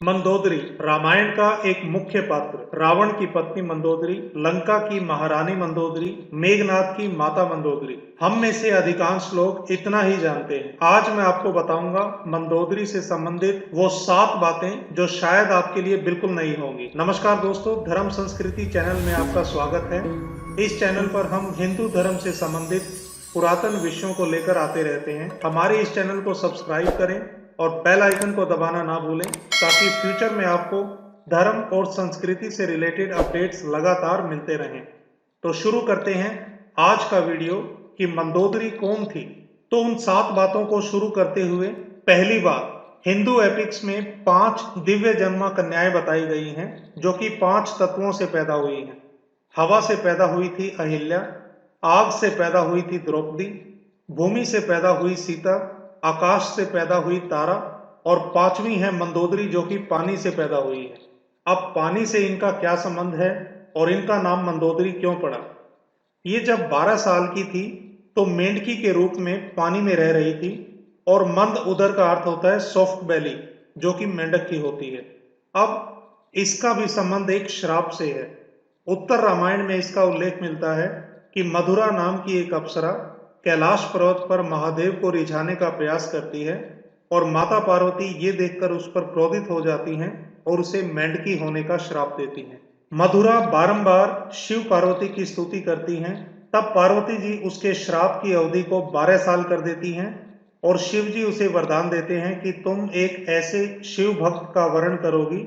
मंदोदरी रामायण का एक मुख्य पात्र। रावण की पत्नी मंदोदरी, लंका की महारानी मंदोदरी, मेघनाथ की माता मंदोदरी। हम में से अधिकांश लोग इतना ही जानते हैं। आज मैं आपको बताऊंगा मंदोदरी से संबंधित वो 7 बातें जो शायद आपके लिए बिल्कुल नई होंगी। नमस्कार दोस्तों, धर्म संस्कृति चैनल में आपका स्वागत है। इस चैनल पर हम हिंदू धर्म से संबंधित पुरातन विषयों को लेकर आते रहते हैं। हमारे इस चैनल को सब्सक्राइब करें और बेल आइकन को दबाना ना भूलें, ताकि फ्यूचर में आपको धर्म और संस्कृति से रिलेटेड अपडेट्स लगातार मिलते रहें। तो शुरू करते हैं आज का वीडियो कि मंदोदरी कौन थी। तो उन 7 बातों को शुरू करते हुए, पहली बात, हिंदू एपिक्स में 5 दिव्य जन्मा कन्याएं बताई गई हैं, जो कि 5 तत्वों से पैदा हुई हैं। हवा से पैदा हुई थी अहिल्या, आग से पैदा हुई थी द्रौपदी, भूमि से पैदा हुई सीता, आकाश से पैदा हुई तारा, और 5वीं है मंदोदरी, जो कि पानी से पैदा हुई है। अब पानी से इनका क्या संबंध है और इनका नाम मंदोदरी क्यों पड़ा? ये जब 12 साल की थी तो मेंढकी के रूप में पानी में रह रही थी, और मंद उदर का अर्थ होता है सॉफ्ट बेली, जो कि मेंढक की होती है। अब इसका भी संबंध एक श्राप से है। उत्तर रामायण में इसका उल्लेख मिलता है कि मधुरा नाम की एक अप्सरा कैलाश पर्वत पर महादेव को रिझाने का प्रयास करती है, और माता पार्वती ये देखकर उस पर क्रोधित हो जाती हैं और उसे मेंढकी होने का श्राप देती हैं। मधुरा बारंबार शिव पार्वती की स्तुति करती हैं, तब पार्वती जी उसके श्राप की अवधि को 12 साल कर देती हैं, और शिव जी उसे वरदान देते हैं कि तुम एक ऐसे शिव भक्त का वरण करोगी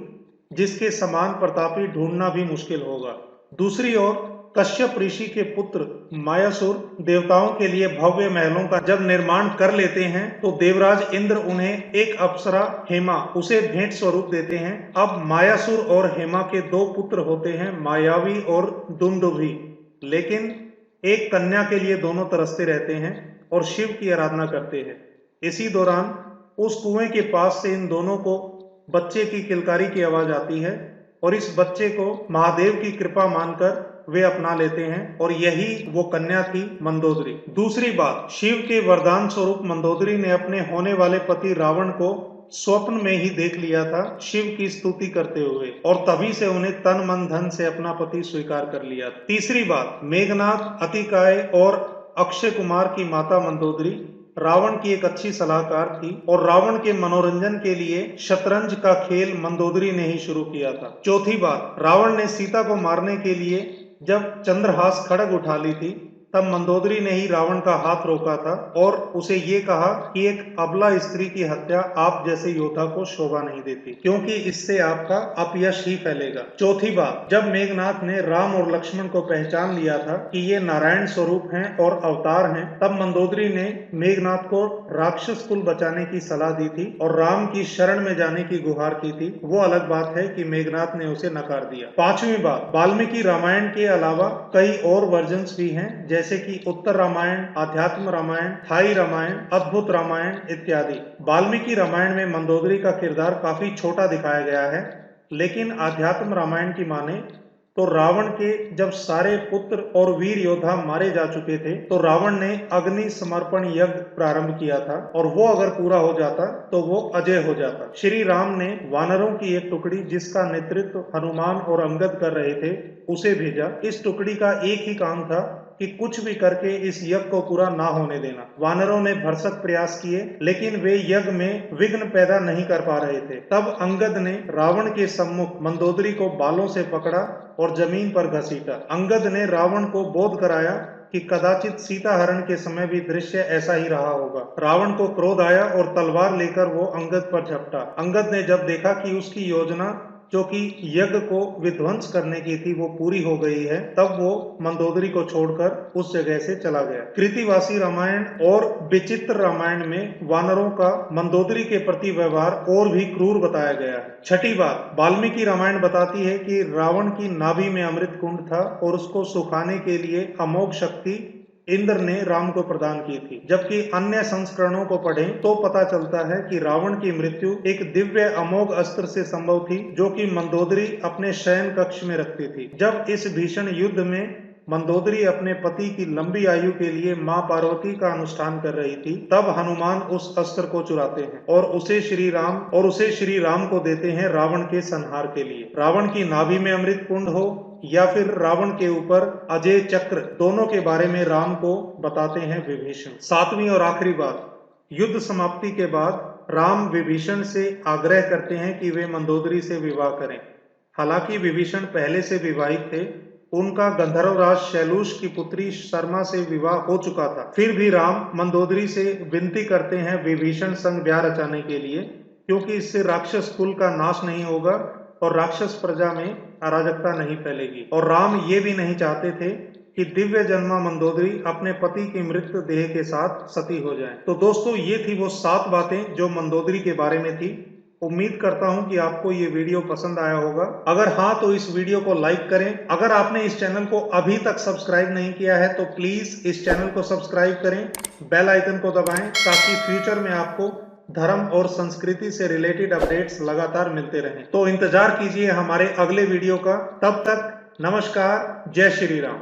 जिसके समान प्रतापी ढूंढना भी मुश्किल होगा। दूसरी ओर कश्यप ऋषि के पुत्र मायासुर देवताओं के लिए भव्य महलों का जब निर्माण कर लेते हैं, तो देवराज इंद्र उन्हें एक अप्सरा हेमा उसे भेंट स्वरूप देते हैं। अब मायासुर और हेमा के 2 पुत्र होते हैं, मायावी और दुंदुभि। लेकिन एक कन्या के लिए दोनों तरसते रहते हैं और शिव की आराधना करते हैं। इसी दौरान उस कुएं के पास से इन दोनों को बच्चे की किलकारी की आवाज आती है, और इस बच्चे को महादेव की कृपा मानकर वे अपना लेते हैं, और यही वो कन्या थी मंदोदरी। दूसरी बात, शिव के वरदान स्वरूप मंदोदरी ने अपने होने वाले पति रावण को स्वप्न में ही देख लिया था, शिव की स्तुति करते हुए, और तभी से उन्हें तन मन धन से अपना पति स्वीकार कर लिया। तीसरी बात, मेघनाथ, अतिकाय और अक्षय कुमार की माता मंदोदरी रावण की एक अच्छी सलाहकार थी, और रावण के मनोरंजन के लिए शतरंज का खेल मंदोदरी ने ही शुरू किया था। चौथी बात, रावण ने सीता को मारने के लिए जब चंद्रहास खड्ग उठा ली थी, तब मंदोदरी ने ही रावण का हाथ रोका था और उसे ये कहा कि एक अबला स्त्री की हत्या आप जैसे योद्धा को शोभा नहीं देती, क्योंकि इससे आपका अपयश ही फैलेगा। चौथी बात, जब मेघनाथ ने राम और लक्ष्मण को पहचान लिया था कि ये नारायण स्वरूप हैं और अवतार हैं, तब मंदोदरी ने मेघनाथ को राक्षस कुल बचाने की सलाह दी थी और राम की शरण में जाने की गुहार की थी। वो अलग बात है कि मेघनाथ ने उसे नकार दिया। 5वीं बात, वाल्मीकि रामायण के अलावा कई और वर्जन्स भी हैं, जैसे कि उत्तर रामायण, आध्यात्म रामायण, थाई रामायण, अद्भुत रामायण इत्यादि। वाल्मीकि रामायण में मंदोदरी का किरदार काफी छोटा दिखाया गया है, लेकिन आध्यात्म रामायण की माने तो रावण के जब सारे पुत्र और वीर योद्धा मारे जा चुके थे, तो रावण ने अग्नि समर्पण यज्ञ प्रारंभ किया था, और वो अगर पूरा हो जाता तो वो अजय हो जाता। श्री राम ने वानरों की एक टुकड़ी, जिसका नेतृत्व हनुमान और अंगद कर रहे थे, उसे भेजा। इस टुकड़ी का एक ही काम था कि कुछ भी करके इस यज्ञ को पूरा ना होने देना। वानरों ने भरसक प्रयास किए, लेकिन वे यज्ञ में विघ्न पैदा नहीं कर पा रहे थे। तब अंगद ने रावण के सम्मुख मंदोदरी को बालों से पकड़ा और जमीन पर घसीटा। अंगद ने रावण को बोध कराया कि कदाचित सीता हरण के समय भी दृश्य ऐसा ही रहा होगा। रावण को क्रोध आया और तलवार लेकर वो अंगद पर झपटा। अंगद ने जब देखा कि उसकी योजना, जो कि यज्ञ को विध्वंस करने की थी, वो पूरी हो गई है, तब वो मंदोदरी को छोड़कर उस जगह से चला गया। कृतिवासी रामायण और विचित्र रामायण में वानरों का मंदोदरी के प्रति व्यवहार और भी क्रूर बताया गया है। छठी बात, वाल्मीकि रामायण बताती है कि रावण की नाभि में अमृत कुंड था, और उसको सुखाने के लिए अमोघ शक्ति इंद्र ने राम को प्रदान की थी। जबकि अन्य संस्करणों को पढ़ें तो पता चलता है कि रावण की मृत्यु एक दिव्य अमोघ अस्त्र से संभव थी, जो कि मंदोदरी अपने शयन कक्ष में रखती थी। जब इस भीषण युद्ध में मंदोदरी अपने पति की लंबी आयु के लिए मां पार्वती का अनुष्ठान कर रही थी, तब हनुमान उस अस्त्र को चुराते हैं और उसे श्री राम को देते हैं रावण के संहार के लिए। रावण की नाभि में अमृत कुंड हो या फिर रावण के ऊपर अजय चक्र, दोनों के बारे में राम को बताते हैं विभीषण। सातवीं और आखिरी बात, युद्ध समाप्ति के बाद राम विभीषण से आग्रह करते हैं कि वे मंदोदरी से विवाह करें। हालांकि विभीषण पहले से विवाहित थे, उनका गंधर्वराज शैलूष की पुत्री शर्मा से विवाह हो चुका था। फिर भी राम मंदोदरी से विनती करते हैं विभीषण संग ब्याह रचाने के लिए, क्योंकि इससे राक्षस कुल का नाश नहीं होगा और राक्षस प्रजा में अराजकता नहीं फैलेगी। और राम ये भी नहीं चाहते थे कि दिव्य जन्मा मंदोदरी अपने पति की मृत देह के साथ सती हो जाए। तो दोस्तों, ये थी वो 7 बातें जो मंदोदरी के बारे में थी। उम्मीद करता हूं कि आपको ये वीडियो पसंद आया होगा। अगर हाँ, तो इस वीडियो को लाइक करें। अगर आपने इस चैनल को अभी तक सब्सक्राइब नहीं किया है तो प्लीज इस चैनल को सब्सक्राइब करें, बेल आइकन को दबाएं, ताकि फ्यूचर में आपको धर्म और संस्कृति से रिलेटेड अपडेट्स लगातार मिलते रहें। तो इंतजार कीजिए हमारे अगले वीडियो का। तब तक नमस्कार, जय श्री राम।